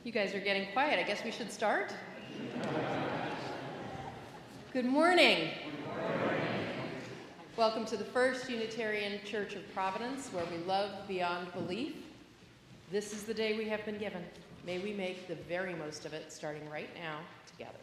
You guys are getting quiet. I guess we should start. Good morning. Welcome to the First Unitarian Church of Providence, where we love beyond belief. This is the day we have been given. May we make the very most of it, starting right now, together.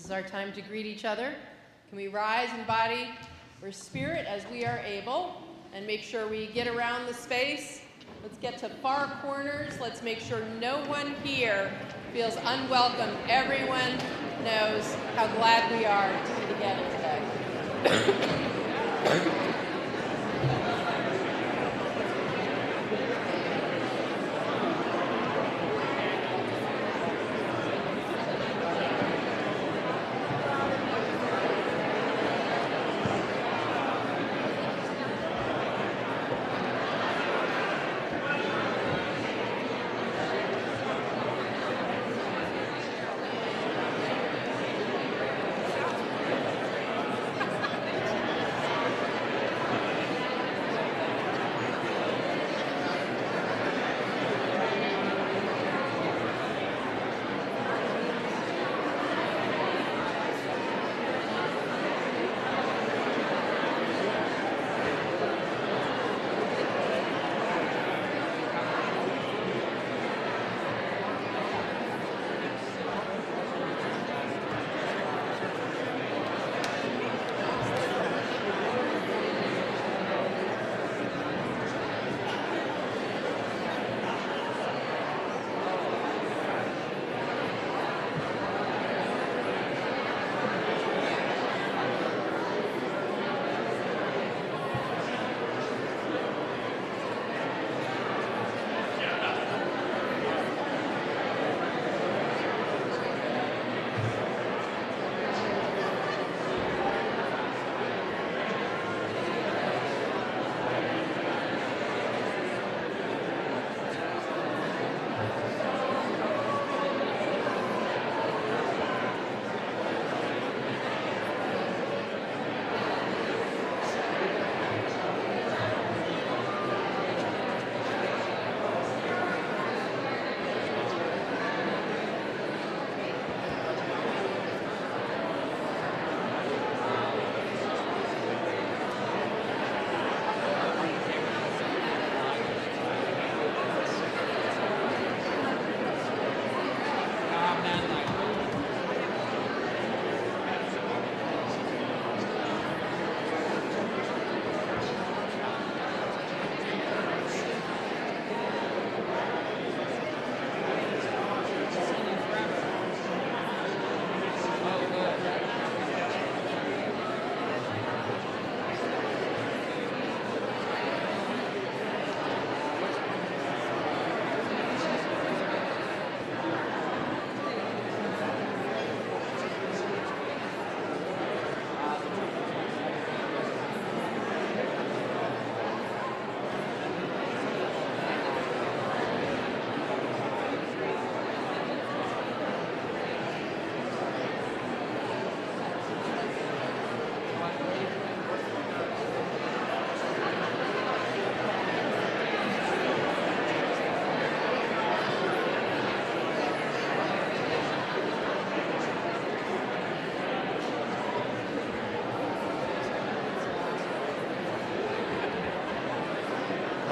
is our time to greet each other. Can we rise in body or spirit as we are able, and make sure we get around the space? Let's get to far corners. Let's make sure no one here feels unwelcome. Everyone knows how glad we are to be together today.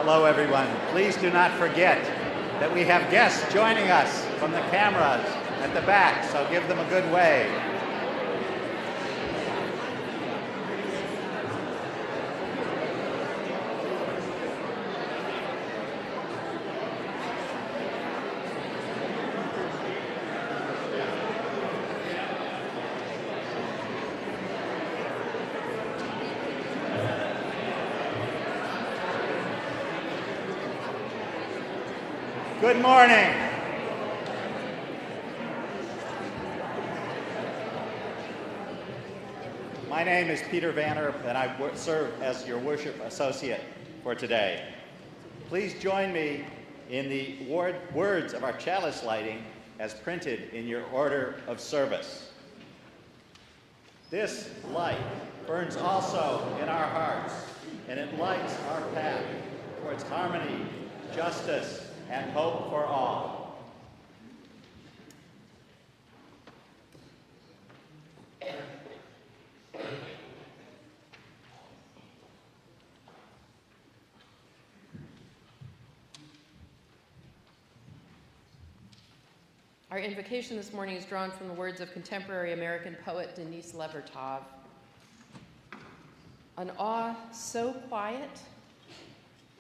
Hello, everyone. Please do not forget that we have guests joining us from the cameras at the back, so give them a good wave. Good morning. My name is Peter Vanner, and I serve as your worship associate for today. Please join me in the words of our chalice lighting as printed in your order of service. This light burns also in our hearts, and it lights our path towards harmony, justice, and hope for all. Our invocation this morning is drawn from the words of contemporary American poet Denise Levertov. An awe so quiet,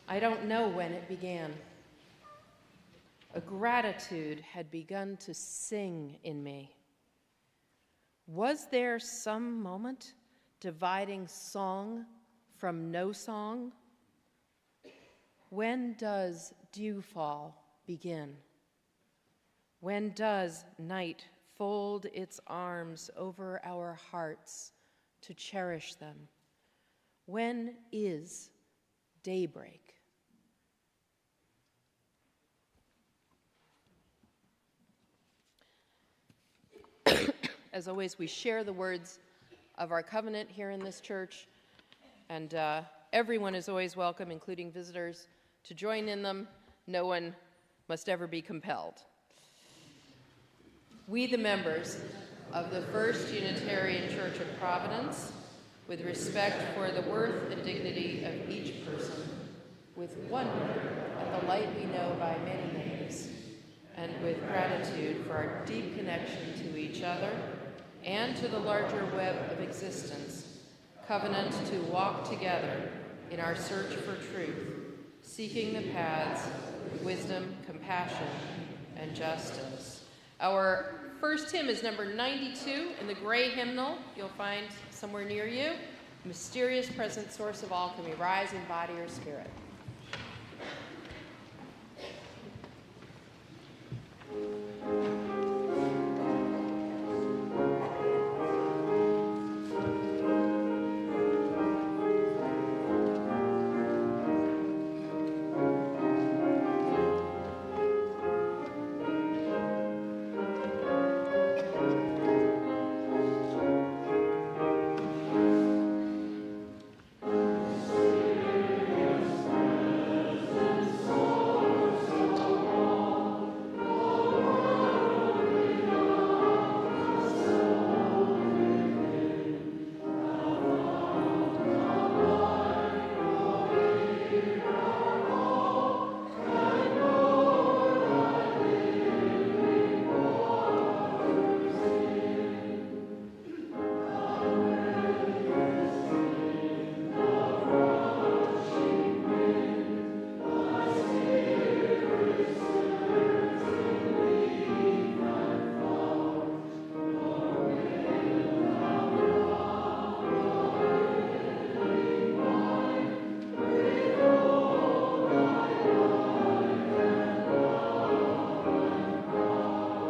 I don't know when it began. A gratitude had begun to sing in me. Was there some moment dividing song from no song? When does dewfall begin? When does night fold its arms over our hearts to cherish them? When is daybreak? As always, we share the words of our covenant here in this church, and everyone is always welcome, including visitors, to join in them. No one must ever be compelled. We, the members of the First Unitarian Church of Providence, with respect for the worth and dignity of each person, with wonder at the light we know by many names, and with gratitude for our deep connection to each other and to the larger web of existence, covenant to walk together in our search for truth, seeking the paths of wisdom, compassion, and justice. Our first hymn is number 92 in the gray hymnal you'll find somewhere near you. Mysterious present source of all, can we rise in body or spirit?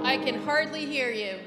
I can hardly hear you.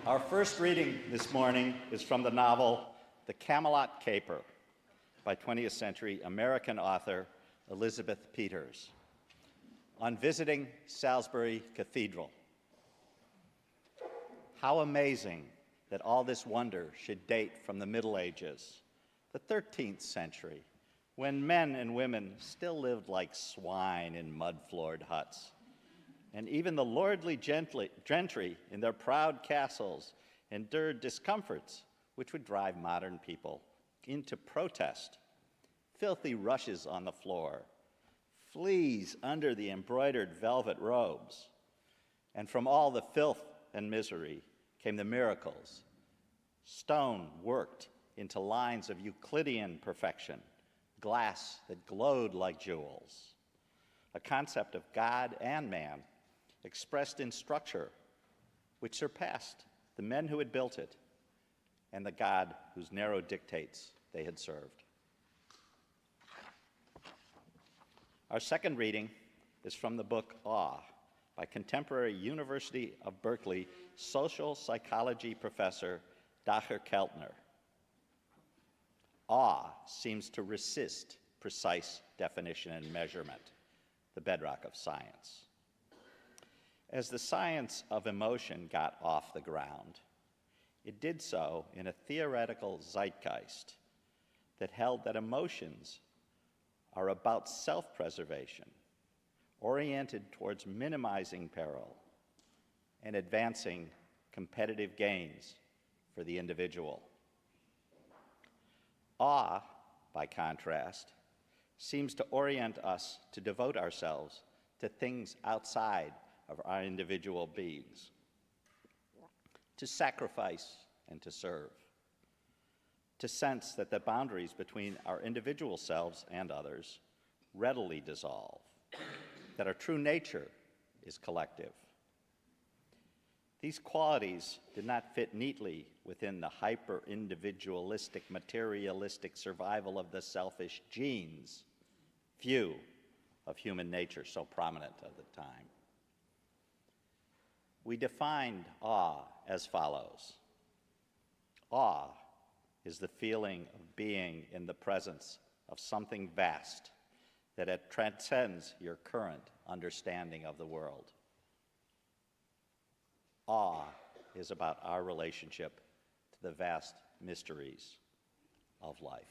Our first reading this morning is from the novel The Camelot Caper by 20th century American author Elizabeth Peters. On visiting Salisbury Cathedral. How amazing that all this wonder should date from the Middle Ages, the 13th century, when men and women still lived like swine in mud-floored huts. And even the lordly gentry in their proud castles endured discomforts which would drive modern people into protest. Filthy rushes on the floor, fleas under the embroidered velvet robes, and from all the filth and misery came the miracles. Stone worked into lines of Euclidean perfection, glass that glowed like jewels, a concept of God and man expressed in structure which surpassed the men who had built it and the God whose narrow dictates they had served. Our second reading is from the book Awe by contemporary University of Berkeley social psychology professor Dacher Keltner. Awe seems to resist precise definition and measurement, the bedrock of science. As the science of emotion got off the ground, it did so in a theoretical zeitgeist that held that emotions are about self-preservation, oriented towards minimizing peril and advancing competitive gains for the individual. Awe, by contrast, seems to orient us to devote ourselves to things outside of our individual beings, to sacrifice and to serve, to sense that the boundaries between our individual selves and others readily dissolve, that our true nature is collective. These qualities did not fit neatly within the hyper-individualistic, materialistic survival of the selfish genes, few of human nature so prominent at the time. We defined awe as follows. Awe is the feeling of being in the presence of something vast that transcends your current understanding of the world. Awe is about our relationship to the vast mysteries of life.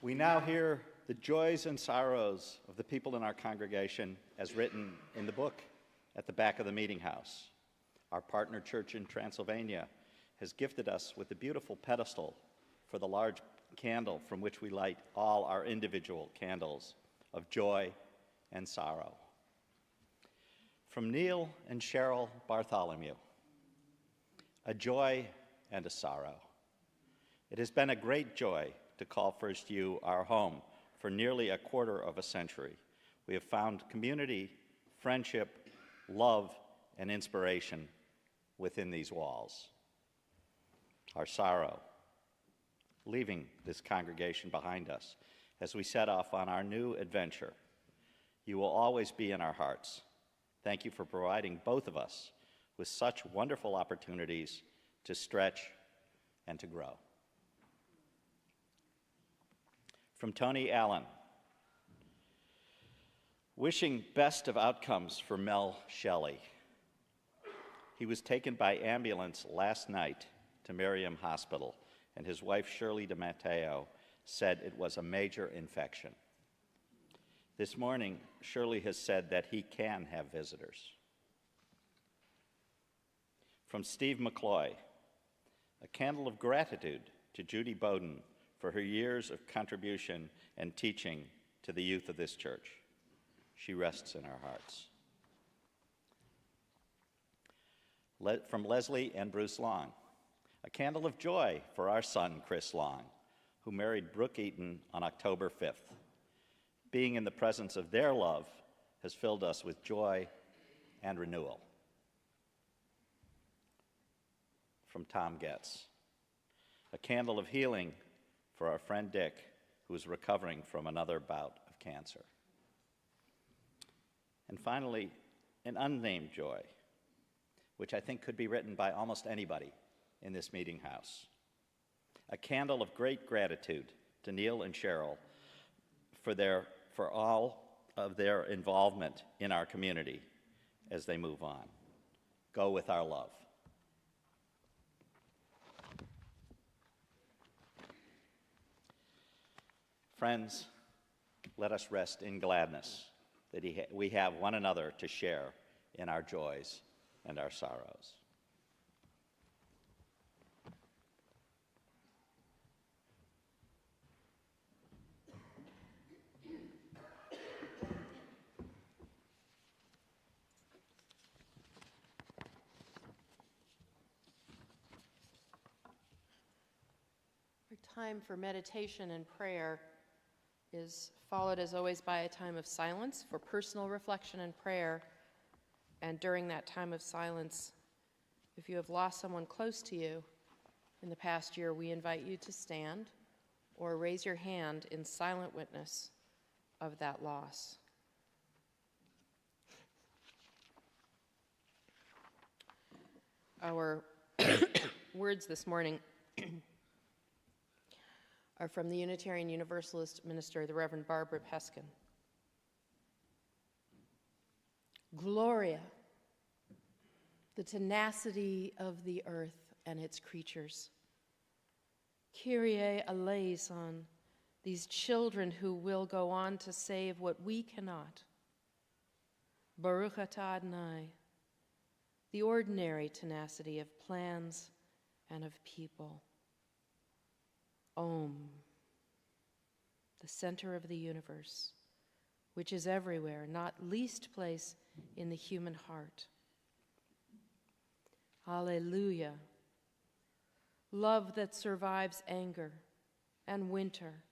We now hear the joys and sorrows of the people in our congregation as written in the book at the back of the meeting house. Our partner church in Transylvania has gifted us with a beautiful pedestal for the large candle from which we light all our individual candles of joy and sorrow. From Neil and Cheryl Bartholomew, a joy and a sorrow. It has been a great joy to call First U our home for nearly a quarter of a century. We have found community, friendship, love, and inspiration within these walls. Our sorrow, leaving this congregation behind us as we set off on our new adventure. You will always be in our hearts. Thank you for providing both of us with such wonderful opportunities to stretch and to grow. From Tony Allen, wishing best of outcomes for Mel Shelley. He was taken by ambulance last night to Miriam Hospital, and his wife, Shirley DeMatteo, said it was a major infection. This morning, Shirley has said that he can have visitors. From Steve McCloy, a candle of gratitude to Judy Bowden for her years of contribution and teaching to the youth of this church. She rests in our hearts. From Leslie and Bruce Long, a candle of joy for our son, Chris Long, who married Brooke Eaton on October 5th. Being in the presence of their love has filled us with joy and renewal. From Tom Getz, a candle of healing for our friend Dick, who is recovering from another bout of cancer. And finally, an unnamed joy, which I think could be written by almost anybody in this meeting house. A candle of great gratitude to Neil and Cheryl for all of their involvement in our community as they move on. Go with our love. Friends, let us rest in gladness that we have one another to share in our joys and our sorrows. Our time for meditation and prayer is followed, as always, by a time of silence for personal reflection and prayer. And during that time of silence, if you have lost someone close to you in the past year, we invite you to stand or raise your hand in silent witness of that loss. Our words this morning are from the Unitarian Universalist minister, the Reverend Barbara Peskin. Gloria, the tenacity of the earth and its creatures. Kyrie eleison, these children who will go on to save what we cannot. Baruch atah Adonai, the ordinary tenacity of plans and of people. Om, the center of the universe, which is everywhere, not least place in the human heart. Alleluia, love that survives anger and winter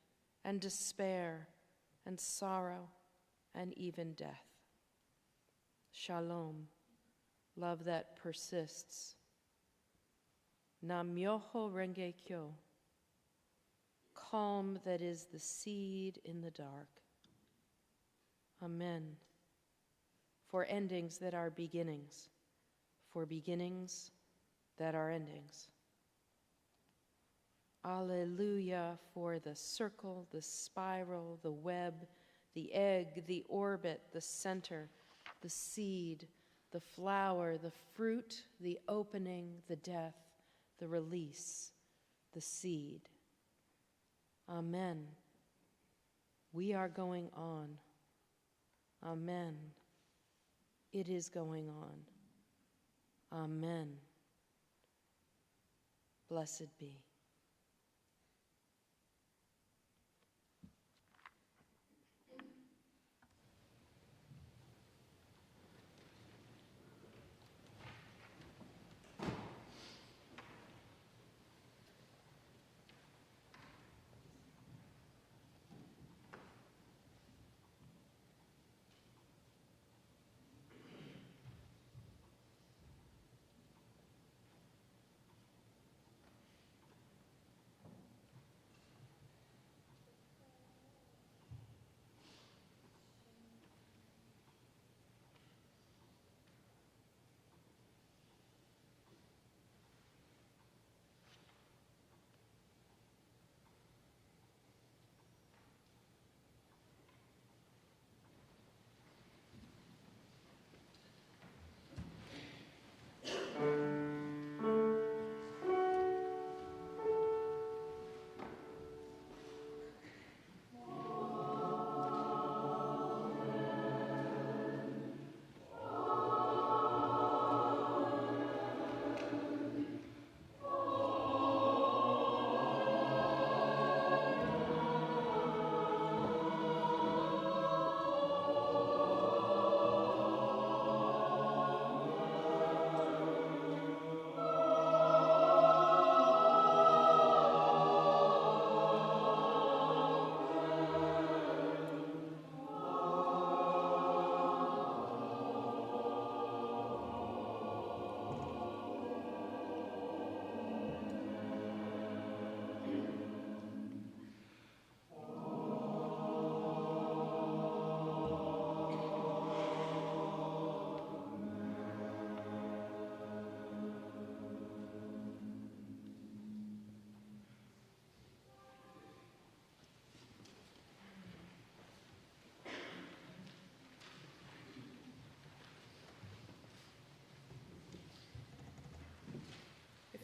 and despair and sorrow and even death. Shalom, love that persists. Nam myoho renge kyo, calm that is the seed in the dark. Amen. For endings that are beginnings, for beginnings that are endings. Alleluia for the circle, the spiral, the web, the egg, the orbit, the center, the seed, the flower, the fruit, the opening, the death, the release, the seed. Amen We are going on. Amen. It is going on. Amen. Blessed be.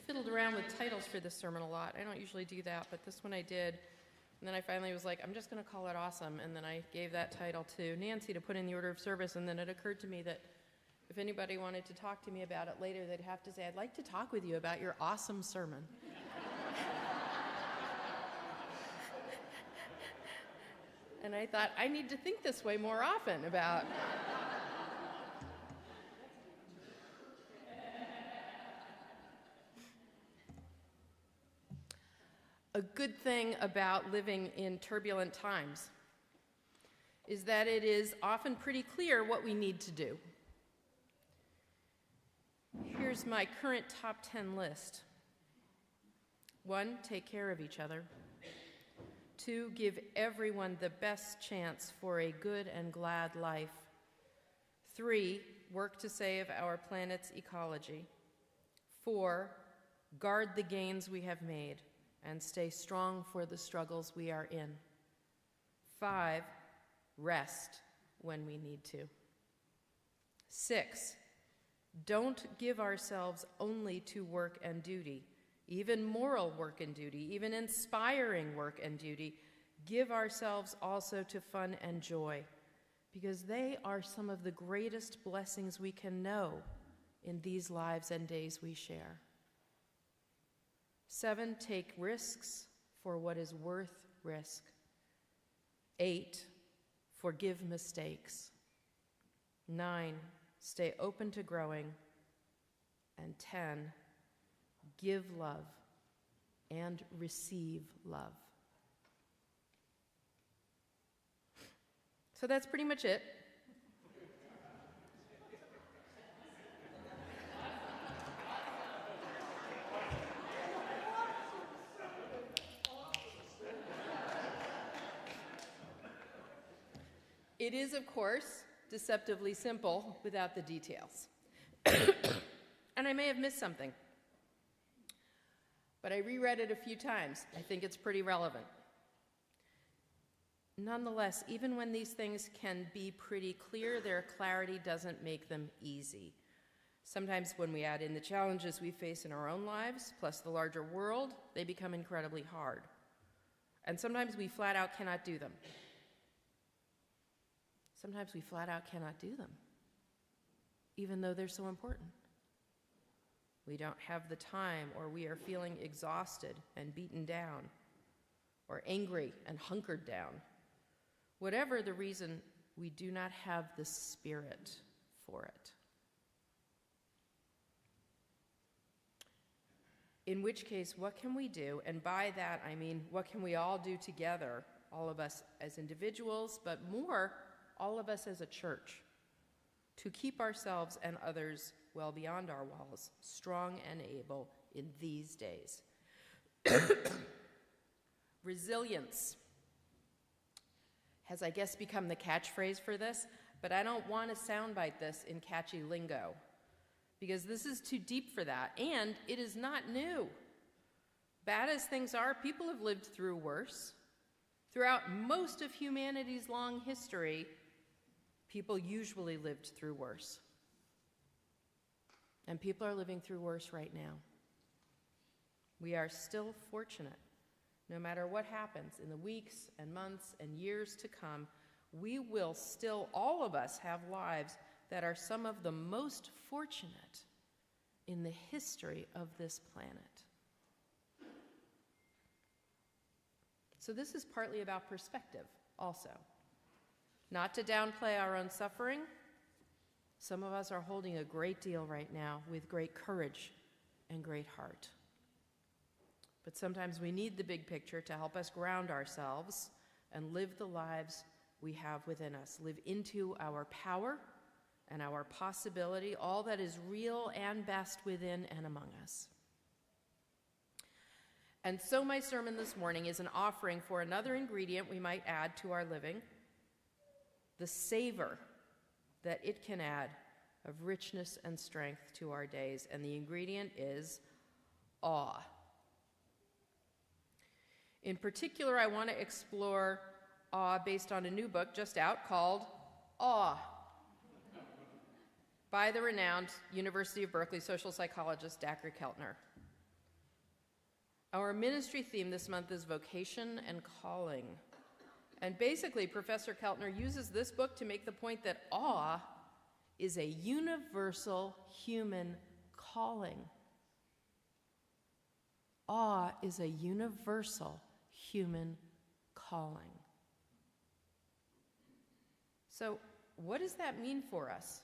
Fiddled around with titles for this sermon a lot. I don't usually do that, but this one I did. And then I finally was like, I'm just going to call it Awesome. And then I gave that title to Nancy to put in the order of service. And then it occurred to me that if anybody wanted to talk to me about it later, they'd have to say, I'd like to talk with you about your awesome sermon. And I thought, I need to think this way more often about... A good thing about living in turbulent times is that it is often pretty clear what we need to do. Here's my current top 10 list. 1, take care of each other. 2, give everyone the best chance for a good and glad life. 3, work to save our planet's ecology. 4, guard the gains we have made and stay strong for the struggles we are in. 5, rest when we need to. 6, don't give ourselves only to work and duty, even moral work and duty, even inspiring work and duty. Give ourselves also to fun and joy, because they are some of the greatest blessings we can know in these lives and days we share. 7, take risks for what is worth risk. 8, forgive mistakes. 9, stay open to growing. And 10, give love and receive love. So that's pretty much it. It is, of course, deceptively simple without the details. And I may have missed something, but I reread it a few times. I think it's pretty relevant. Nonetheless, even when these things can be pretty clear, their clarity doesn't make them easy. Sometimes when we add in the challenges we face in our own lives, plus the larger world, they become incredibly hard. And sometimes we flat out cannot do them. sometimes we flat out cannot do them, even though they're so important. We don't have the time, or we are feeling exhausted and beaten down, or angry and hunkered down. Whatever the reason, we do not have the spirit for it. In which case, what can we do? And by that, I mean, what can we all do together, all of us as individuals, but more, all of us as a church, to keep ourselves and others well beyond our walls, strong and able in these days? Resilience has, I guess, become the catchphrase for this, but I don't want to soundbite this in catchy lingo, because this is too deep for that, and it is not new. Bad as things are, people have lived through worse. Throughout most of humanity's long history, people usually lived through worse. And people are living through worse right now. We are still fortunate. No matter what happens in the weeks and months and years to come, we will still, all of us, have lives that are some of the most fortunate in the history of this planet. So this is partly about perspective also. Not to downplay our own suffering. Some of us are holding a great deal right now with great courage and great heart. But sometimes we need the big picture to help us ground ourselves and live the lives we have within us, live into our power and our possibility, all that is real and best within and among us. And so my sermon this morning is an offering for another ingredient we might add to our living, the savor that it can add of richness and strength to our days. And the ingredient is awe. In particular, I want to explore awe based on a new book just out called Awe, by the renowned University of Berkeley social psychologist Dacre Keltner. Our ministry theme this month is vocation and calling. And basically, Professor Keltner uses this book to make the point that awe is a universal human calling. Awe is a universal human calling. So, what does that mean for us?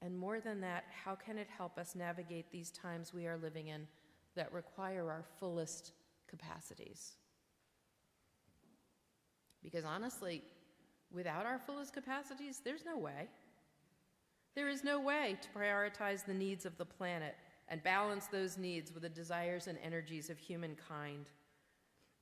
And more than that, how can it help us navigate these times we are living in that require our fullest capacities? Because honestly, without our fullest capacities, there's no way. There is no way to prioritize the needs of the planet and balance those needs with the desires and energies of humankind,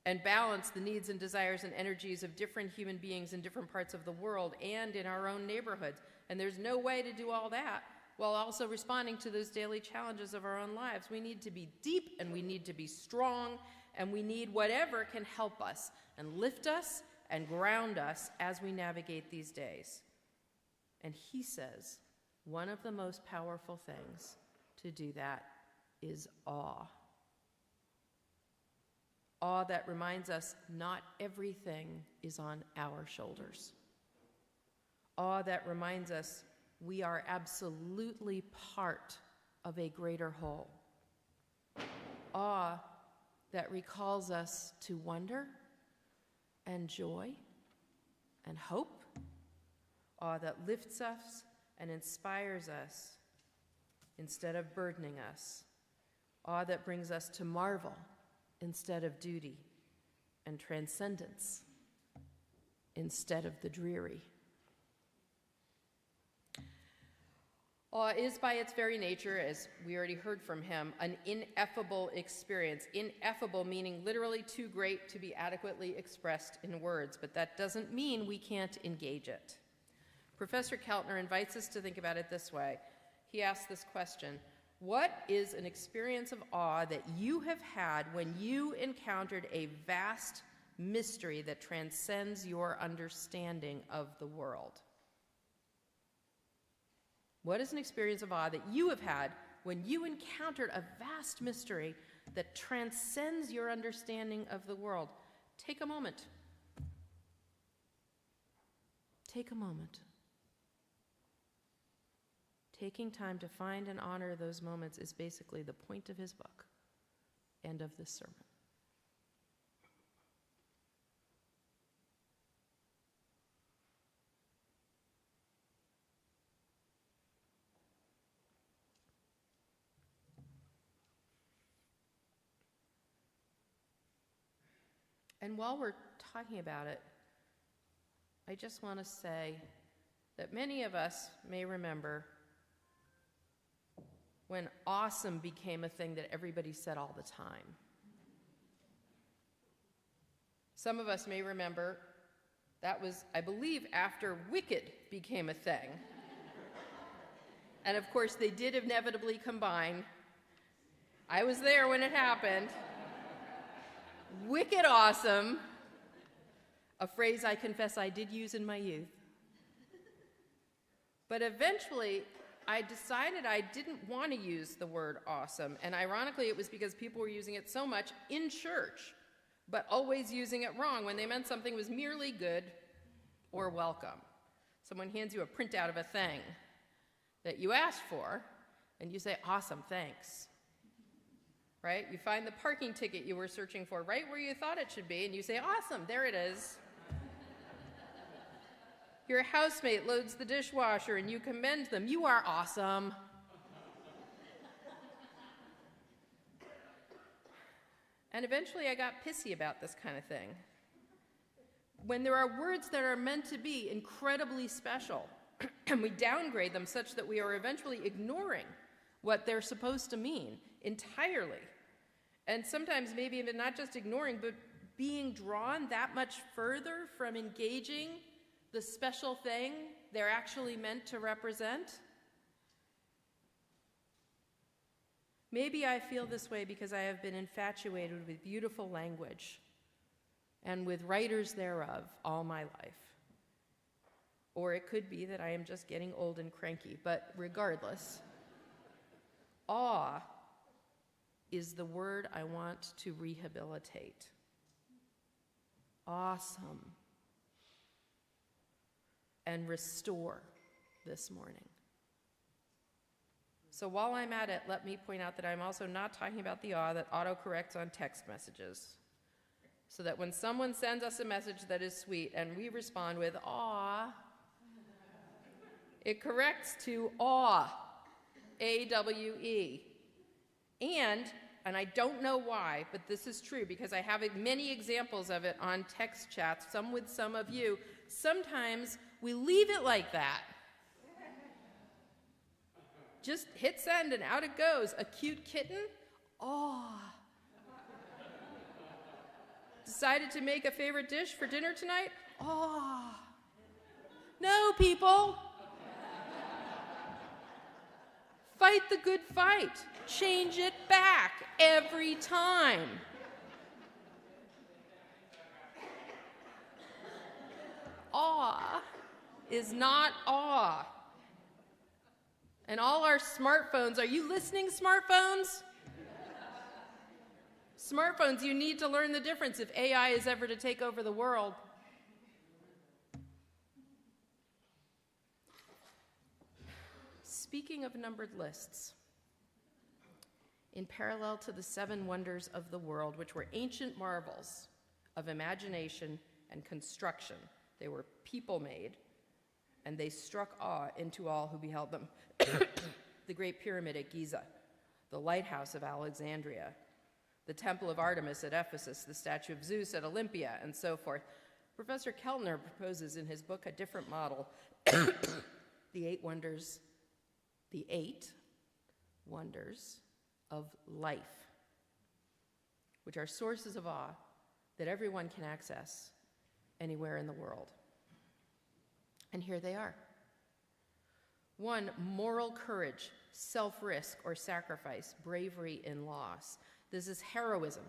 and balance the needs and desires and energies of different human beings in different parts of the world and in our own neighborhoods. And there's no way to do all that while also responding to those daily challenges of our own lives. We need to be deep, and we need to be strong, and we need whatever can help us and lift us and ground us as we navigate these days. And he says one of the most powerful things to do that is awe. Awe that reminds us not everything is on our shoulders. Awe that reminds us we are absolutely part of a greater whole. Awe that recalls us to wonder and joy and hope. Awe that lifts us and inspires us instead of burdening us. Awe that brings us to marvel instead of duty, and transcendence instead of the dreary. Awe is by its very nature, as we already heard from him, an ineffable experience. Ineffable meaning literally too great to be adequately expressed in words, but that doesn't mean we can't engage it. Professor Keltner invites us to think about it this way. He asks this question: what is an experience of awe that you have had when you encountered a vast mystery that transcends your understanding of the world? What is an experience of awe that you have had when you encountered a vast mystery that transcends your understanding of the world? Take a moment. take a moment. Taking time to find and honor those moments is basically the point of his book and of this sermon. And while we're talking about it, I just want to say that many of us may remember when awesome became a thing that everybody said all the time. Some of us may remember that was, I believe, after Wicked became a thing. And of course, they did inevitably combine. I was there when it happened. Wicked awesome, a phrase I confess I did use in my youth. But eventually, I decided I didn't want to use the word awesome, and ironically, it was because people were using it so much in church, but always using it wrong when they meant something was merely good or welcome. Someone hands you a printout of a thing that you asked for, and you say, awesome, thanks. Right? You find the parking ticket you were searching for right where you thought it should be, and you say, awesome, there it is. Your housemate loads the dishwasher, and you commend them. You are awesome. And eventually I got pissy about this kind of thing. When there are words that are meant to be incredibly special, and we downgrade them such that we are eventually ignoring what they're supposed to mean entirely. And sometimes maybe even not just ignoring, but being drawn that much further from engaging the special thing they're actually meant to represent. Maybe I feel this way because I have been infatuated with beautiful language and with writers thereof all my life. Or it could be that I am just getting old and cranky, but regardless, awe is the word I want to rehabilitate. Awesome. And restore this morning. So while I'm at it, let me point out that I'm also not talking about the awe that autocorrects on text messages. So that when someone sends us a message that is sweet and we respond with aw, it corrects to awe, A-W-E. And I don't know why, but this is true because I have many examples of it on text chats, some with some of you. Sometimes we leave it like that. Just hit send and out it goes. A cute kitten? Aw. Decided to make a favorite dish for dinner tonight? Aw. No, people. Fight the good fight. Change it back every time. Awe is not awe. And all our smartphones, are you listening, smartphones? Smartphones, you need to learn the difference if AI is ever to take over the world. Speaking of numbered lists, in parallel to the 7 wonders of the world, which were ancient marvels of imagination and construction, they were people-made, and they struck awe into all who beheld them. The Great Pyramid at Giza, the Lighthouse of Alexandria, the Temple of Artemis at Ephesus, the statue of Zeus at Olympia, and so forth. Professor Kellner proposes in his book a different model, the 8 wonders of life, which are sources of awe that everyone can access anywhere in the world. And here they are. 1, moral courage, self-risk or sacrifice, bravery in loss. This is heroism,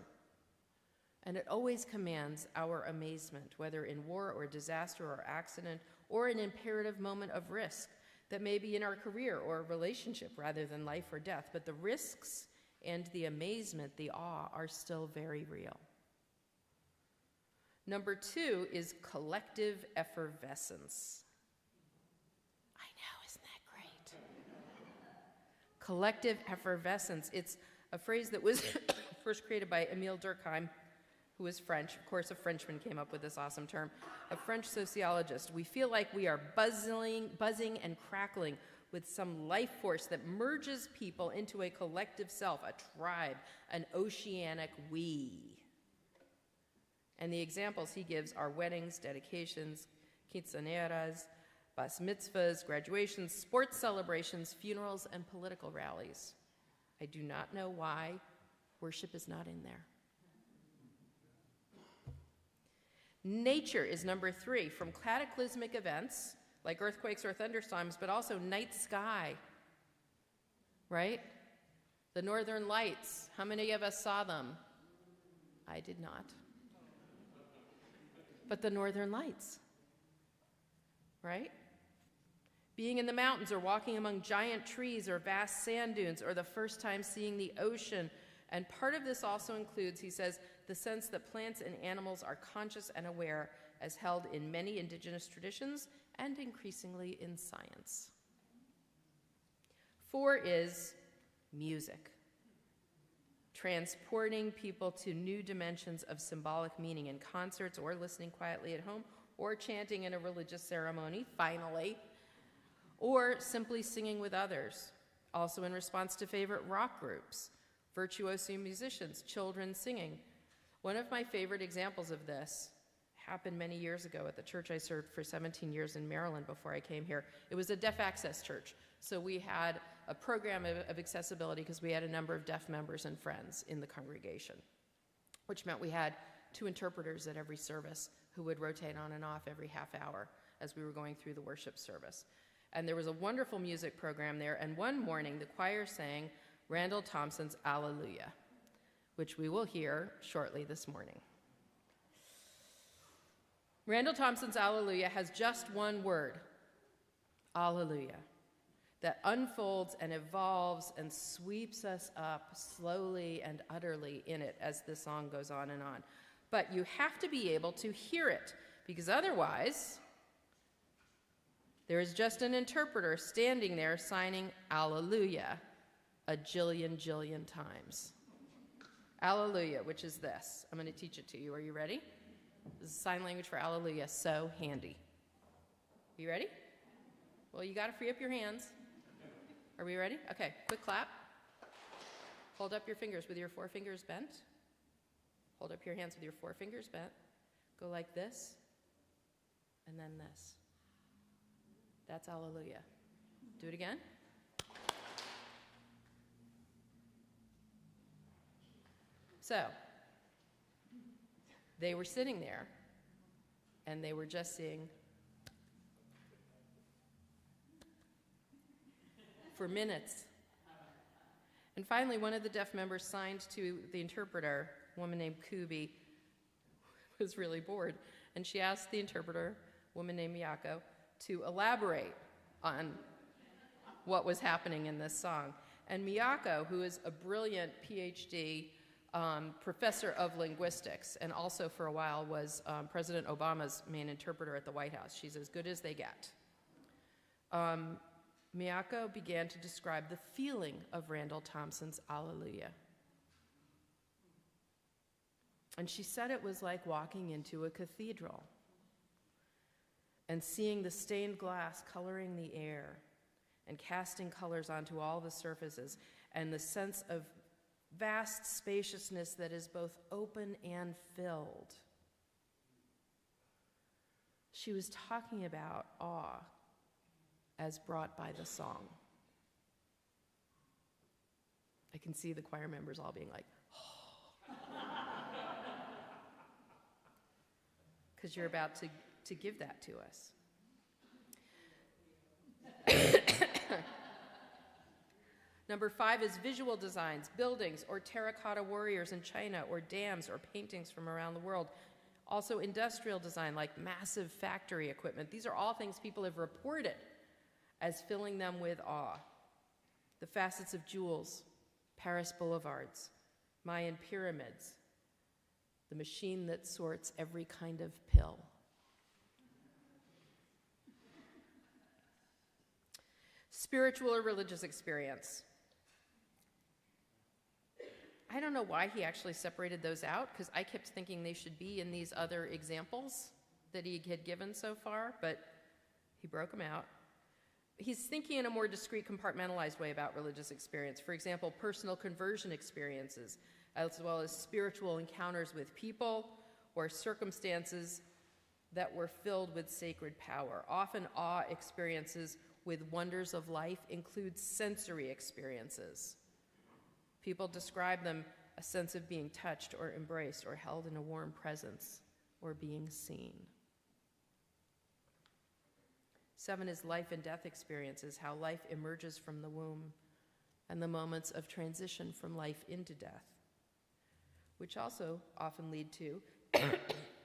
and it always commands our amazement, whether in war or disaster or accident or an imperative moment of risk that may be in our career or relationship rather than life or death. But the risks and the amazement, the awe, are still very real. Number 2 is collective effervescence. collective effervescence. It's a phrase that was first created by Émile Durkheim, who is French. Of course, a Frenchman came up with this awesome term, a French sociologist. We feel like we are buzzing and crackling with some life force that merges people into a collective self, a tribe, an oceanic we. And the examples he gives are weddings, dedications, quinceañeras, bas mitzvahs, graduations, sports celebrations, funerals, and political rallies. I do not know why worship is not in there. Nature is number 3, from cataclysmic events like earthquakes or thunderstorms, but also night sky, right? The northern lights. How many of us saw them? I did not. But the northern lights, right? Being in the mountains or walking among giant trees or vast sand dunes, or the first time seeing the ocean. And part of this also includes, he says, the sense that plants and animals are conscious and aware, as held in many indigenous traditions and increasingly in science. 4 is music, transporting people to new dimensions of symbolic meaning in concerts or listening quietly at home or chanting in a religious ceremony, finally, or simply singing with others, also in response to favorite rock groups, virtuoso musicians, children singing. One of my favorite examples of this happened many years ago at the church I served for 17 years in Maryland before I came here. It was a deaf access church, so we had a program of accessibility because we had a number of deaf members and friends in the congregation, which meant we had 2 interpreters at every service who would rotate on and off every half hour as we were going through the worship service. And there was a wonderful music program there, and one morning the choir sang Randall Thompson's Alleluia, which we will hear shortly this morning. Randall Thompson's Alleluia has just one word, Alleluia, that unfolds and evolves and sweeps us up slowly and utterly in it as the song goes on and on. But you have to be able to hear it, because otherwise there is just an interpreter standing there signing Alleluia a jillion times. Alleluia, which is this. I'm going to teach it to you. Are you ready? This is sign language for Alleluia, so handy. You ready? Well, you got to free up your hands. Are we ready? Okay, quick clap. Hold up your fingers with your 4 fingers bent. Hold up your hands with your 4 fingers bent. Go like this, and then this. That's Alleluia. Do it again. So, they were sitting there, and they were just seeing for minutes. And finally, one of the deaf members signed to the interpreter, a woman named Kubi, was really bored, and she asked the interpreter, a woman named Miyako, to elaborate on what was happening in this song. And Miyako, who is a brilliant PhD professor of linguistics, and also for a while was President Obama's main interpreter at the White House. She's as good as they get. Miyako began to describe the feeling of Randall Thompson's Alleluia. And she said it was like walking into a cathedral and seeing the stained glass coloring the air and casting colors onto all the surfaces, and the sense of vast spaciousness that is both open and filled. She was talking about awe as brought by the song. I can see the choir members all being like, oh. Because you're about to give that to us. Number 5 is visual designs, buildings, or terracotta warriors in China, or dams, or paintings from around the world. Also industrial design, like massive factory equipment. These are all things people have reported as filling them with awe. The facets of jewels, Paris boulevards, Mayan pyramids, the machine that sorts every kind of pill. Spiritual or religious experience. I don't know why he actually separated those out, because I kept thinking they should be in these other examples that he had given so far, but he broke them out. He's thinking in a more discrete, compartmentalized way about religious experience. For example, personal conversion experiences, as well as spiritual encounters with people or circumstances that were filled with sacred power. Often awe experiences with wonders of life include sensory experiences. People describe them a sense of being touched or embraced or held in a warm presence or being seen. 7 is life and death experiences, how life emerges from the womb and the moments of transition from life into death, which also often lead to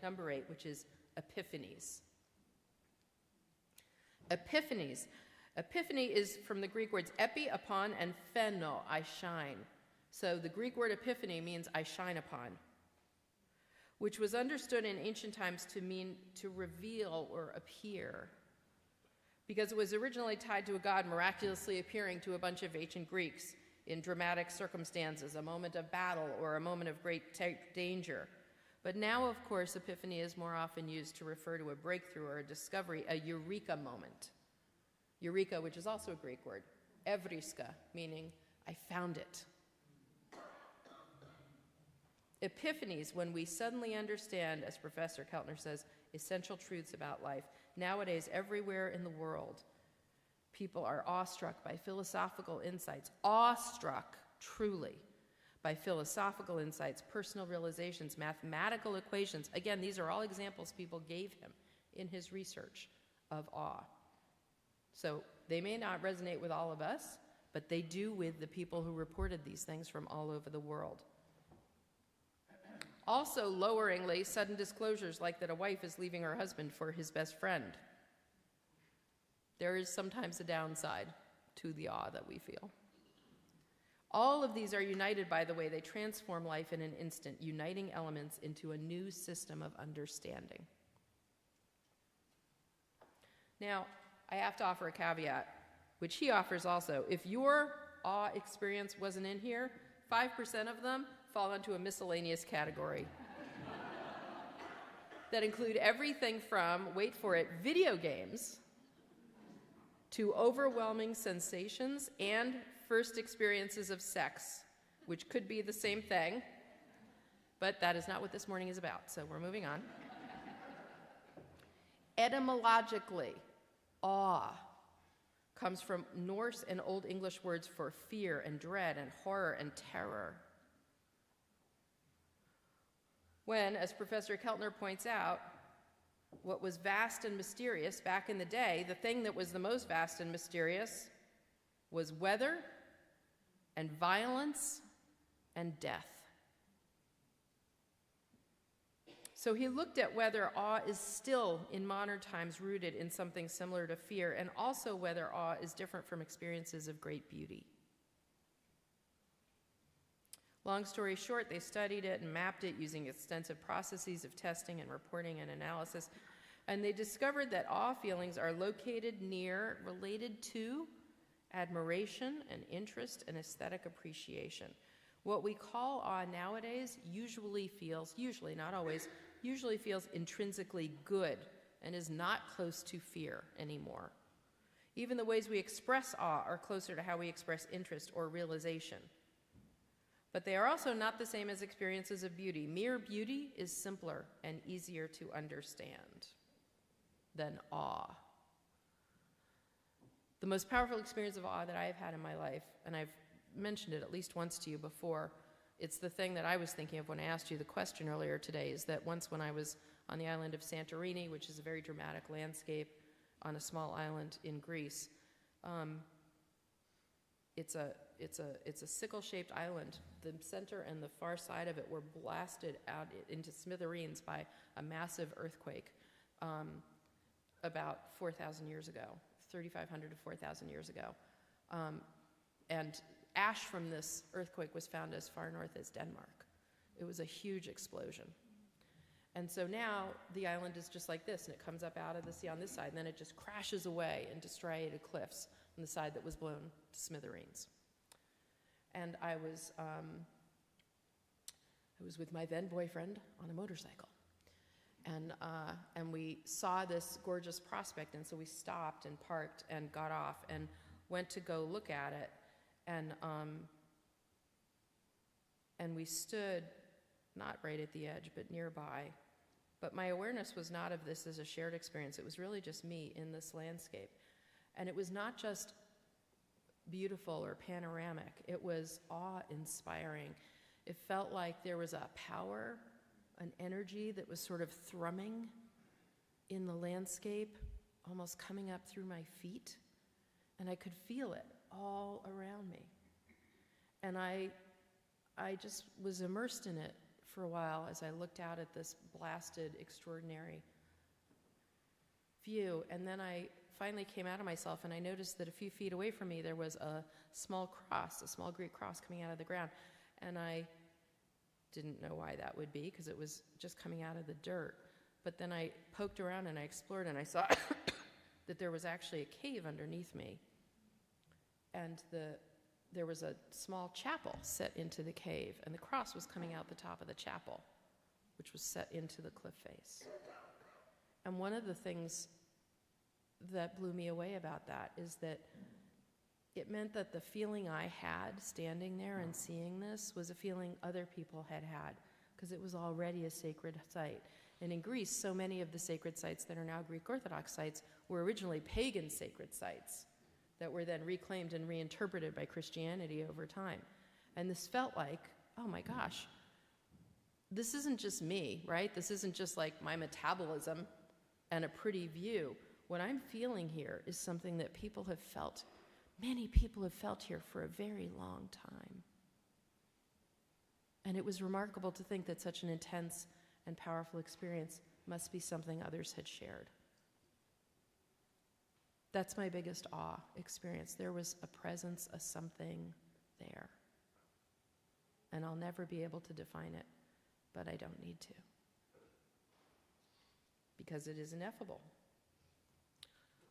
number 8, which is epiphanies. Epiphanies. Epiphany is from the Greek words epi, upon, and pheno, I shine. So the Greek word epiphany means I shine upon, which was understood in ancient times to mean to reveal or appear, because it was originally tied to a god miraculously appearing to a bunch of ancient Greeks in dramatic circumstances, a moment of battle or a moment of great danger. But now, of course, epiphany is more often used to refer to a breakthrough or a discovery, a eureka moment. Eureka, which is also a Greek word, evriska, meaning I found it. Epiphanies, when we suddenly understand, as Professor Keltner says, essential truths about life. Nowadays, everywhere in the world, people are awestruck by philosophical insights, awestruck, truly, by philosophical insights, personal realizations, mathematical equations. Again, these are all examples people gave him in his research of awe. So they may not resonate with all of us, but they do with the people who reported these things from all over the world. Also, loweringly, sudden disclosures like that a wife is leaving her husband for his best friend. There is sometimes a downside to the awe that we feel. All of these are united by the way they transform life in an instant, uniting elements into a new system of understanding. Now, I have to offer a caveat, which he offers also. If your awe experience wasn't in here, 5% of them fall into a miscellaneous category that include everything from, wait for it, video games, to overwhelming sensations and first experiences of sex, which could be the same thing, but that is not what this morning is about, so we're moving on. Etymologically, awe comes from Norse and Old English words for fear and dread and horror and terror. When, as Professor Keltner points out, what was vast and mysterious back in the day, the thing that was the most vast and mysterious was weather and violence and death. So he looked at whether awe is still in modern times rooted in something similar to fear, and also whether awe is different from experiences of great beauty. Long story short, they studied it and mapped it using extensive processes of testing and reporting and analysis, and they discovered that awe feelings are located near, related to, admiration and interest and aesthetic appreciation. What we call awe nowadays usually feels, not always, usually feels intrinsically good and is not close to fear anymore. Even the ways we express awe are closer to how we express interest or realization. But they are also not the same as experiences of beauty. Mere beauty is simpler and easier to understand than awe. The most powerful experience of awe that I have had in my life, and I've mentioned it at least once to you before, it's the thing that I was thinking of when I asked you the question earlier today, is that once when I was on the island of Santorini, which is a very dramatic landscape on a small island in Greece, it's a sickle-shaped island. The center and the far side of it were blasted out into smithereens by a massive earthquake about 4,000 years ago, 3,500 to 4,000 years ago. And ash from this earthquake was found as far north as Denmark. It was a huge explosion. And so now the island is just like this, and it comes up out of the sea on this side, and then it just crashes away into striated cliffs on the side that was blown to smithereens. And I was I was with my then boyfriend on a motorcycle. And we saw this gorgeous prospect, and so we stopped and parked and got off and went to go look at it. And we stood, not right at the edge, but nearby. But my awareness was not of this as a shared experience. It was really just me in this landscape. And it was not just beautiful or panoramic. It was awe-inspiring. It felt like there was a power, an energy that was sort of thrumming in the landscape, almost coming up through my feet. And I could feel it all around me. And I just was immersed in it for a while as I looked out at this blasted, extraordinary view. And then I finally came out of myself, and I noticed that a few feet away from me there was a small cross, a small Greek cross coming out of the ground. And I didn't know why that would be, because it was just coming out of the dirt. But then I poked around and I explored, and I saw that there was actually a cave underneath me. And there was a small chapel set into the cave, and the cross was coming out the top of the chapel, which was set into the cliff face. And one of the things that blew me away about that is that it meant that the feeling I had standing there and seeing this was a feeling other people had had, because it was already a sacred site. And in Greece, so many of the sacred sites that are now Greek Orthodox sites were originally pagan sacred sites that were then reclaimed and reinterpreted by Christianity over time. And this felt like, oh my gosh, this isn't just me, right? This isn't just like my metabolism and a pretty view. What I'm feeling here is something that people have felt, many people have felt here for a very long time. And it was remarkable to think that such an intense and powerful experience must be something others had shared. That's my biggest awe experience. There was a presence, a something there. And I'll never be able to define it, but I don't need to, because it is ineffable.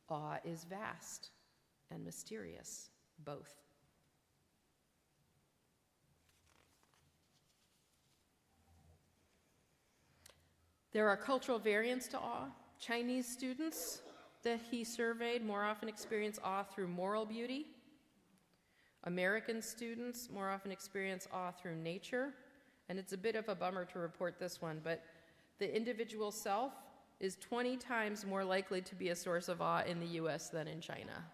Awe is vast and mysterious, both. There are cultural variants to awe. Chinese students that he surveyed more often experience awe through moral beauty. American students more often experience awe through nature. And it's a bit of a bummer to report this one, but the individual self is 20 times more likely to be a source of awe in the US than in China.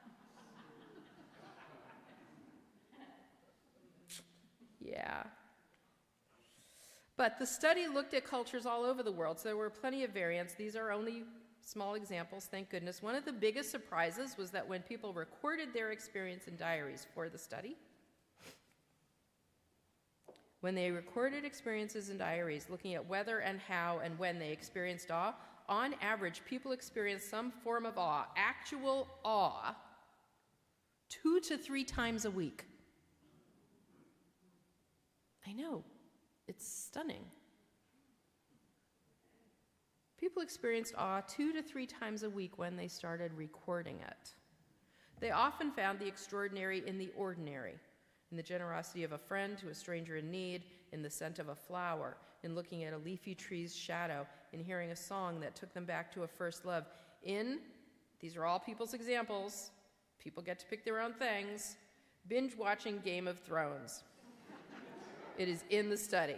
Yeah. But the study looked at cultures all over the world, so there were plenty of variants. These are only small examples, thank goodness. One of the biggest surprises was that when people recorded their experience in diaries for the study, when they recorded experiences in diaries, looking at whether and how and when they experienced awe, on average, people experienced some form of awe, actual awe, 2 to 3 times a week. I know, it's stunning. People experienced awe 2 to 3 times a week when they started recording it. They often found the extraordinary in the ordinary, in the generosity of a friend to a stranger in need, in the scent of a flower, in looking at a leafy tree's shadow, in hearing a song that took them back to a first love, these are all people's examples, people get to pick their own things, binge watching Game of Thrones. It is in the study.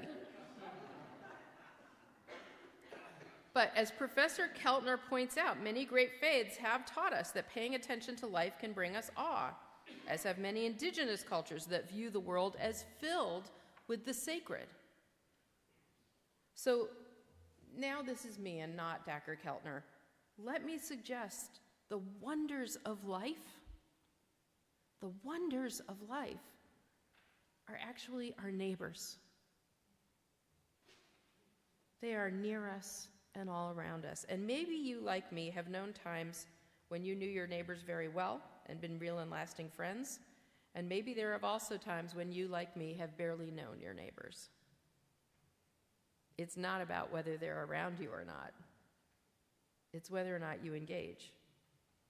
But as Professor Keltner points out, many great faiths have taught us that paying attention to life can bring us awe, as have many indigenous cultures that view the world as filled with the sacred. So now this is me and not Dr. Keltner. Let me suggest the wonders of life, are actually our neighbors. They are near us and all around us. And maybe you, like me, have known times when you knew your neighbors very well and been real and lasting friends. And maybe there have also times when you, like me, have barely known your neighbors. It's not about whether they're around you or not. It's whether or not you engage.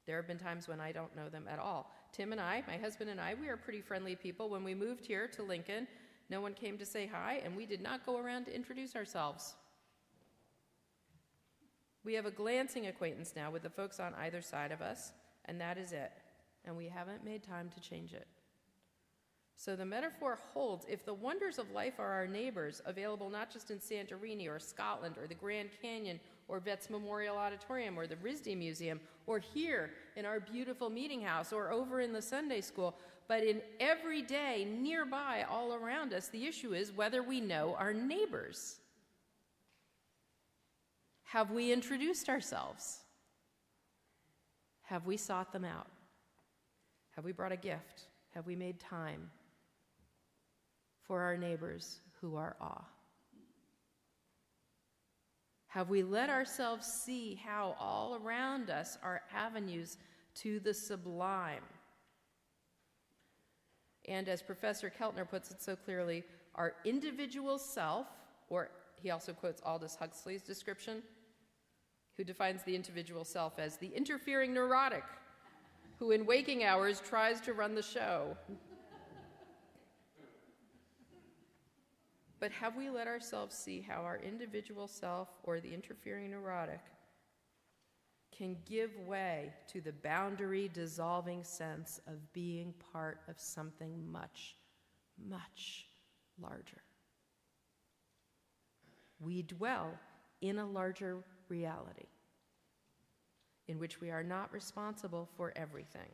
There have been times when I don't know them at all. Tim and I, my husband and I, we are pretty friendly people. When we moved here to Lincoln, No one came to say hi, and we did not go around to introduce ourselves. We have a glancing acquaintance now with the folks on either side of us, and that is it. And we haven't made time to change it. So the metaphor holds if the wonders of life are our neighbors, available not just in Santorini or Scotland or the Grand Canyon or Vets Memorial Auditorium or the RISD Museum or here in our beautiful meeting house or over in the Sunday school, but in every day nearby all around us, the issue is whether we know our neighbors. Have we introduced ourselves? Have we sought them out? Have we brought a gift? Have we made time for our neighbors who are awe? Have we let ourselves see how all around us are avenues to the sublime? And as Professor Keltner puts it so clearly, our individual self, or he also quotes Aldous Huxley's description, who defines the individual self as the interfering neurotic who in waking hours tries to run the show. But have we let ourselves see how our individual self or the interfering neurotic can give way to the boundary dissolving sense of being part of something much, much larger? We dwell in a larger reality in which we are not responsible for everything,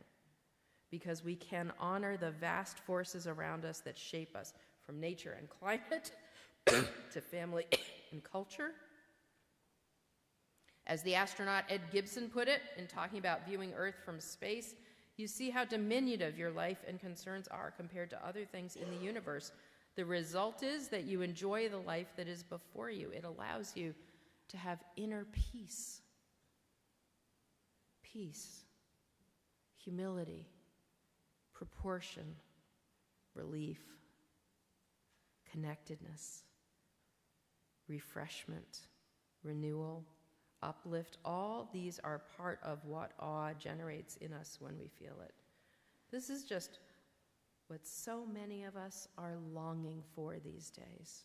because we can honor the vast forces around us that shape us, from nature and climate to family and culture. As the astronaut Ed Gibson put it in talking about viewing Earth from space, you see how diminutive your life and concerns are compared to other things in the universe. The result is that you enjoy the life that is before you. It allows you to have inner peace. Peace, humility, proportion, relief, connectedness, refreshment, renewal, uplift. All these are part of what awe generates in us when we feel it. This is just what so many of us are longing for these days.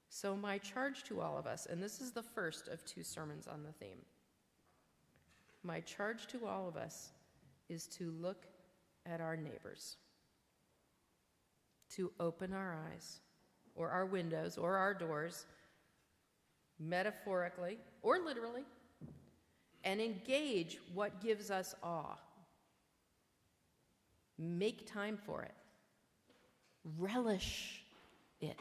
So my charge to all of us, and this is the first of 2 sermons on the theme, my charge to all of us is to look at our neighbors, to open our eyes, or our windows, or our doors, metaphorically or literally, and engage what gives us awe. Make time for it. Relish it.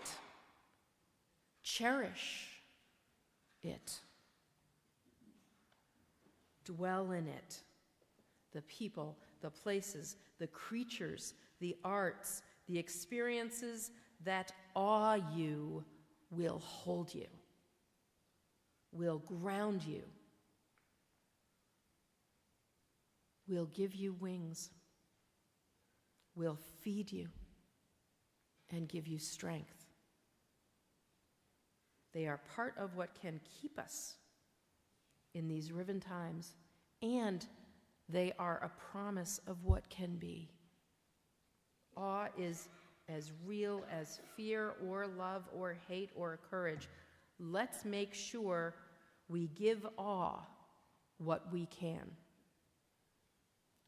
Cherish it. Dwell in it. The people, the places, the creatures, the arts, the experiences that awe you will hold you, will ground you, will give you wings, will feed you, and give you strength. They are part of what can keep us in these riven times, and they are a promise of what can be. Awe is as real as fear or love or hate or courage. Let's make sure we give awe what we can,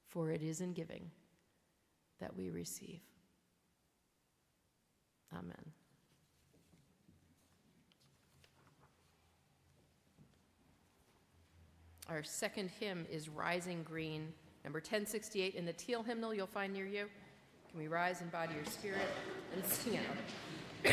for it is in giving that we receive. Amen. Our second hymn is Rising Green, number 1068 in the teal hymnal you'll find near you. Can we rise in body or spirit and sing out?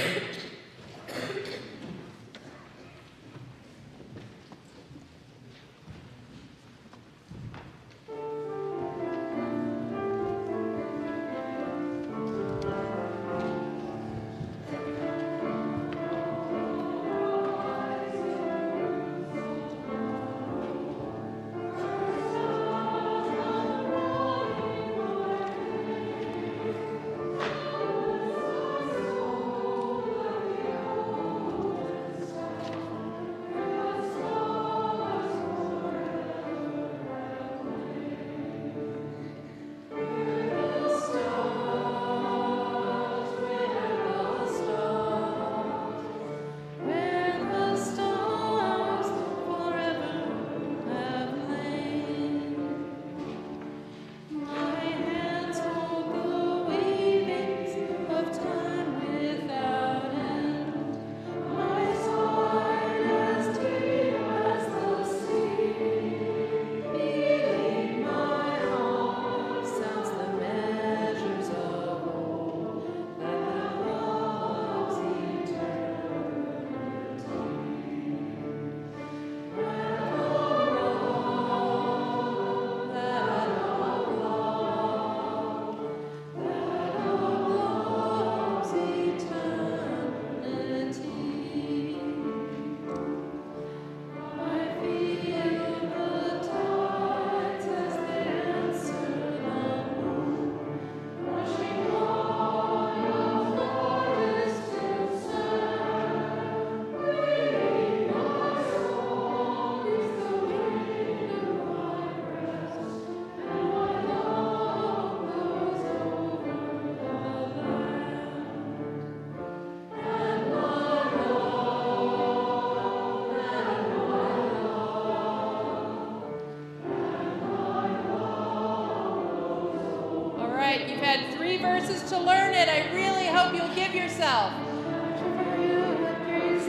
just to learn it. I really hope you'll give yourself.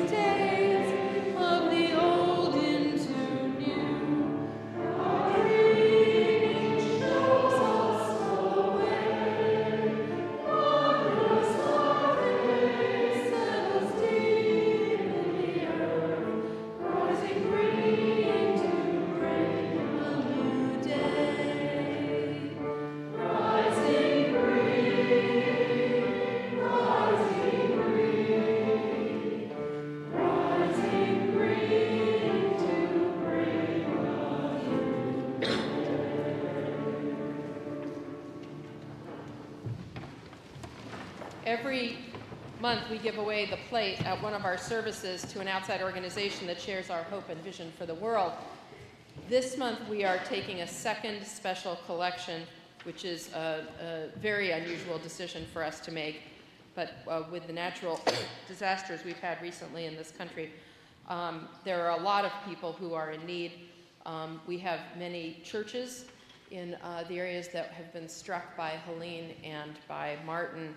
Days of the old into new. Every month we give away the plate at one of our services to an outside organization that shares our hope and vision for the world. This month we are taking a second special collection, which is a very unusual decision for us to make. But with the natural disasters we've had recently in this country, there are a lot of people who are in need. We have many churches in the areas that have been struck by Helene and by Martin.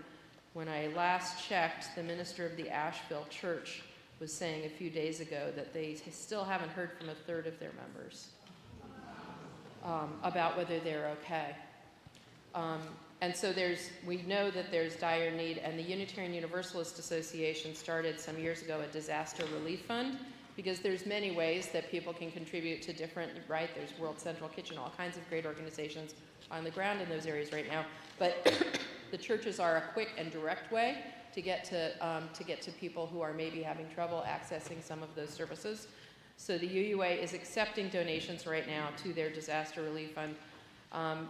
When I last checked, the minister of the Asheville church was saying a few days ago that they still haven't heard from a third of their members about whether they're okay. And so we know that there's dire need, and the Unitarian Universalist Association started some years ago a disaster relief fund, because there's many ways that people can contribute to different, right? There's World Central Kitchen, all kinds of great organizations on the ground in those areas right now. But the churches are a quick and direct way to get to people who are maybe having trouble accessing some of those services. So the UUA is accepting donations right now to their disaster relief fund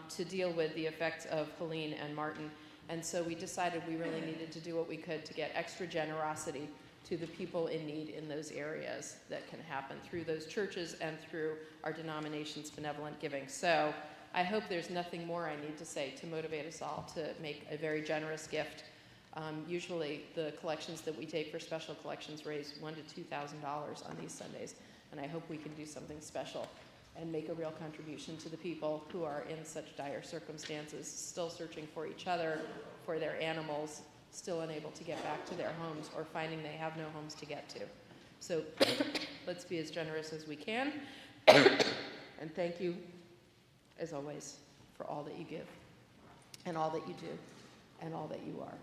to deal with the effects of Helene and Martin. And so we decided we really needed to do what we could to get extra generosity to the people in need in those areas that can happen through those churches and through our denomination's benevolent giving. So I hope there's nothing more I need to say to motivate us all to make a very generous gift. Usually the collections that we take for special collections raise $1,000 to $2,000 on these Sundays, and I hope we can do something special and make a real contribution to the people who are in such dire circumstances, still searching for each other, for their animals, still unable to get back to their homes, or finding they have no homes to get to. So let's be as generous as we can. And thank you, as always, for all that you give, and all that you do, and all that you are.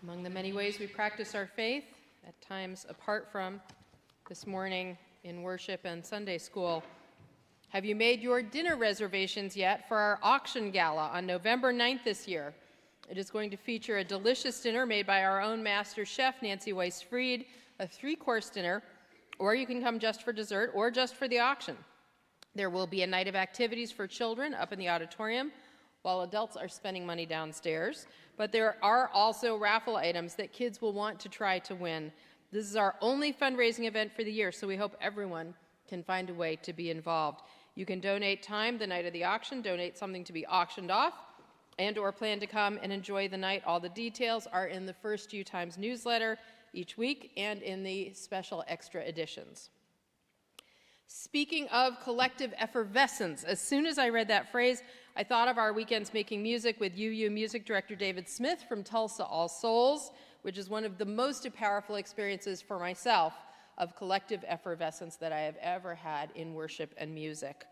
Among the many ways we practice our faith, at times apart from this morning in worship and Sunday school, have you made your dinner reservations yet for our auction gala on November 9th this year? It is going to feature a delicious dinner made by our own master chef, Nancy Weiss-Fried, a 3-course dinner, or you can come just for dessert or just for the auction. There will be a night of activities for children up in the auditorium, while adults are spending money downstairs. But there are also raffle items that kids will want to try to win. This is our only fundraising event for the year, so we hope everyone can find a way to be involved. You can donate time the night of the auction, donate something to be auctioned off, and or plan to come and enjoy the night. All the details are in the First U Times newsletter each week and in the special extra editions. Speaking of collective effervescence, as soon as I read that phrase, I thought of our Weekends Making Music with UU music director David Smith from Tulsa All Souls, which is one of the most powerful experiences for myself of collective effervescence that I have ever had in worship and music.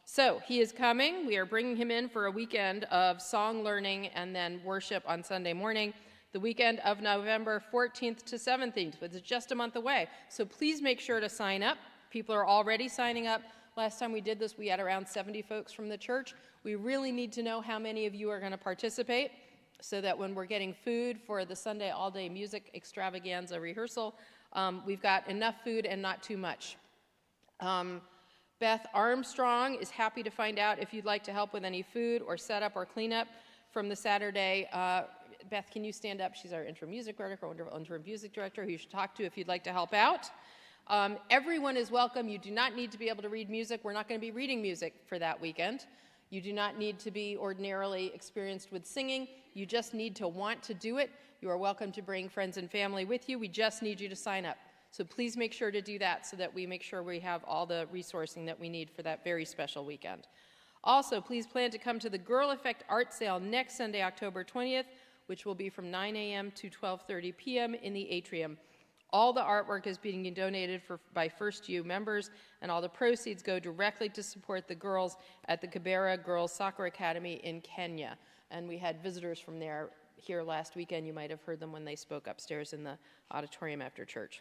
So he is coming. We are bringing him in for a weekend of song learning and then worship on Sunday morning, the weekend of November 14th to 17th, which is just a month away. So please make sure to sign up. People are already signing up. Last time we did this, we had around 70 folks from the church. We really need to know how many of you are going to participate so that when we're getting food for the Sunday all-day music extravaganza rehearsal, we've got enough food and not too much. Beth Armstrong is happy to find out if you'd like to help with any food or setup or cleanup from the Saturday. Beth, can you stand up? She's our interim music director, who you should talk to if you'd like to help out. Everyone is welcome. You do not need to be able to read music. We're not going to be reading music for that weekend. You do not need to be ordinarily experienced with singing. You just need to want to do it. You are welcome to bring friends and family with you. We just need you to sign up. So please make sure to do that so that we make sure we have all the resourcing that we need for that very special weekend. Also, please plan to come to the Girl Effect Art Sale next Sunday, October 20th, which will be from 9 a.m. to 12:30 p.m. in the atrium. All the artwork is being donated by First U members, and all the proceeds go directly to support the girls at the Kibera Girls Soccer Academy in Kenya. And we had visitors from there here last weekend. You might have heard them when they spoke upstairs in the auditorium after church.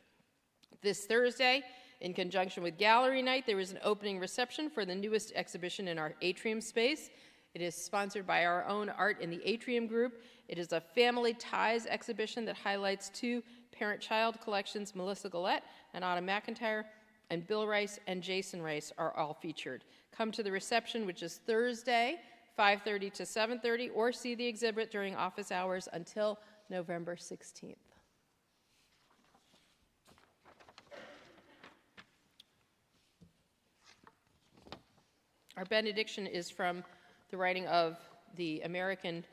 This Thursday, in conjunction with Gallery Night, there is an opening reception for the newest exhibition in our atrium space. It is sponsored by our own Art in the Atrium group. It is a family ties exhibition that highlights 2 parent-child collections. Melissa Gillette and Autumn McIntyre, and Bill Rice and Jason Rice are all featured. Come to the reception, which is Thursday, 5:30 to 7:30, or see the exhibit during office hours until November 16th. Our benediction is from the writing of the American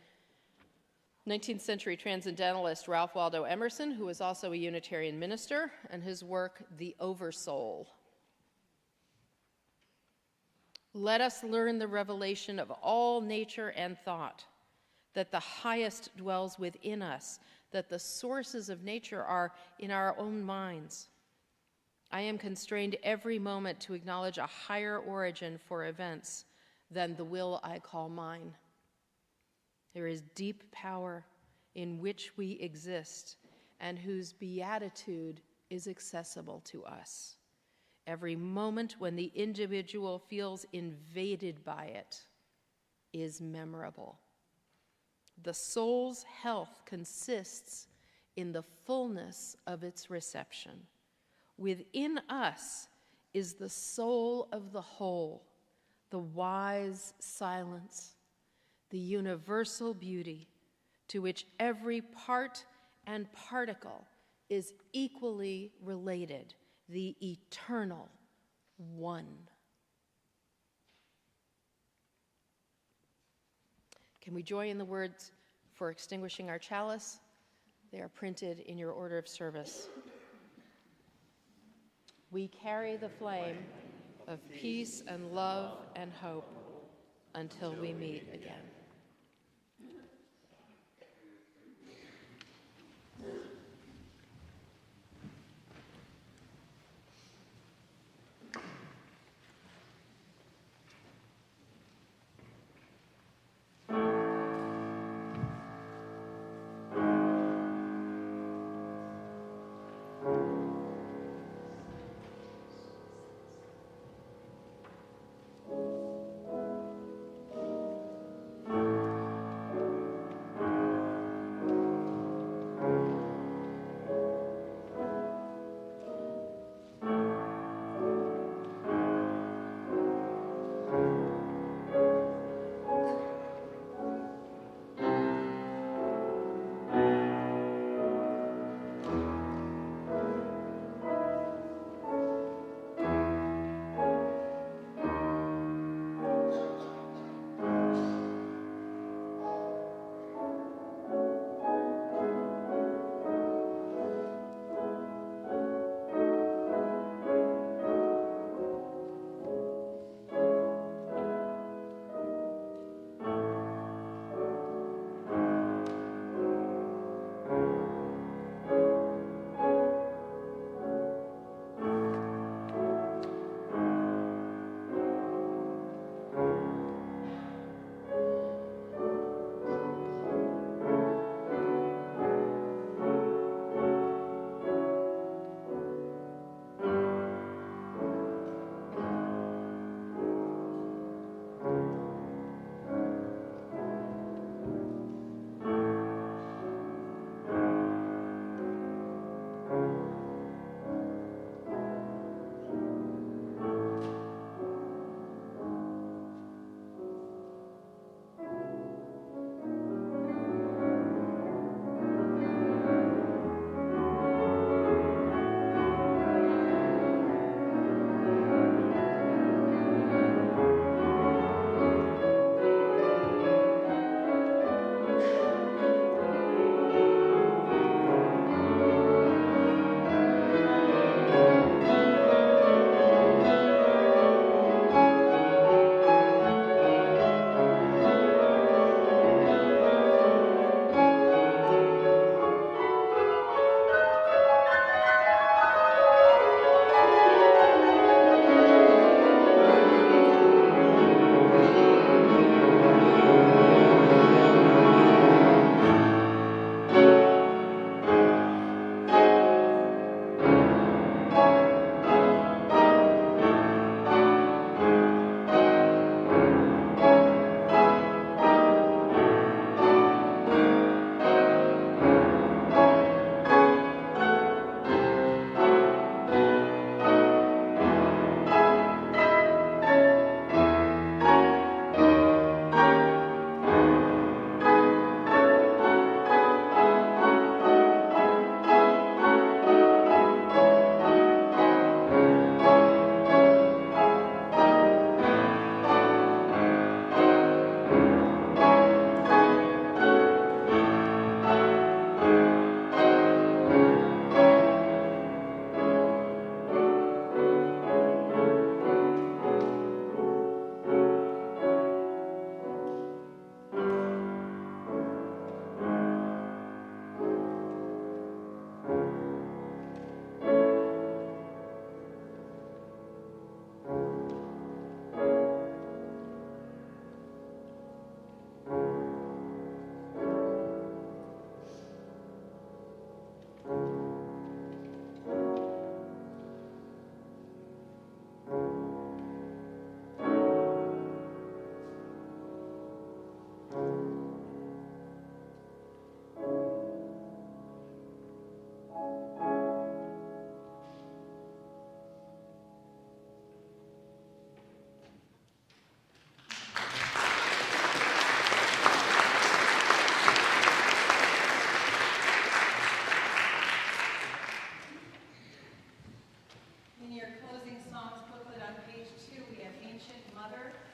19th century transcendentalist Ralph Waldo Emerson, who was also a Unitarian minister, and his work, The Oversoul. Let us learn the revelation of all nature and thought, that the highest dwells within us, that the sources of nature are in our own minds. I am constrained every moment to acknowledge a higher origin for events than the will I call mine. There is deep power in which we exist and whose beatitude is accessible to us. Every moment when the individual feels invaded by it is memorable. The soul's health consists in the fullness of its reception. Within us is the soul of the whole, the wise silence, the universal beauty to which every part and particle is equally related, the eternal one. Can we join in the words for extinguishing our chalice? They are printed in your order of service. We carry the flame of peace and love and hope until we meet again. Mother,